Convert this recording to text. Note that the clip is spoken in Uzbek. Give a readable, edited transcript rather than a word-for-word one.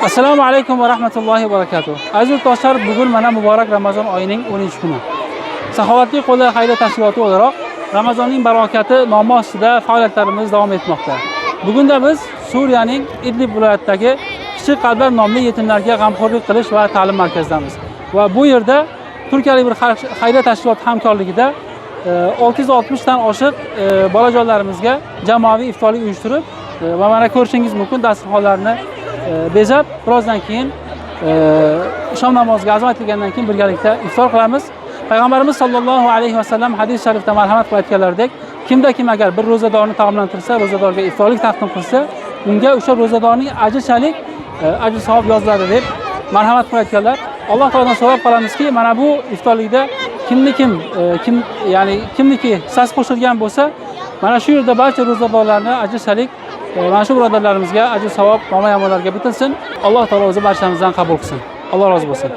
Assalomu alaykum va rahmatullohi va barakatuh. Aziz do'stlar, bugun mana muborak Ramazon oyining 10-kuni. Saxovatli qo'llar xayriya tashkiloti o'laroq Ramazonning barakati nomi ostida faoliyatlarimiz davom etmoqda. Bugunda biz Suriyaning Idlib viloyatidagi Kichik qalblar nomli yetimlarga g'amxo'rlik qilish va ta'lim markazidamiz. Va bu yerda Turkiyalik bir xayriya tashkiloti hamkorligida 660 dan oshiq bolajonlarimizga jamoaviy iftorlik uyushtirib va mana ko'rishingiz mumkin dasturxonlarni bezab, birozdan keyin shom namoziga azon etilgandan keyin birgalikda iftor qilamiz. Payg'ambarimiz sollallohu alayhi vasallam hadis sharifda marhamat qilib aytganlaridek, kimda kim agar bir ro'zadorni taomlantirsa, ro'zadorga iftorlik taqdim qilsa, unga o'sha ro'zadorning ajrchalik ajr savob yoziladi deb marhamat qilib aytganlar. Alloh taolodan so'rab qolamizki, mana bu iftorlikda kimniki sas qo'shilgan bo'lsa, mana shu yerda barcha ro'zadorlarni ajrchalik mana shu birodarlarimizga ajr savob, ma'mur-amallarga bitilsin. Alloh taolo o'zi barchamizdan qabul qilsin. Alloh rozi bo'lsin.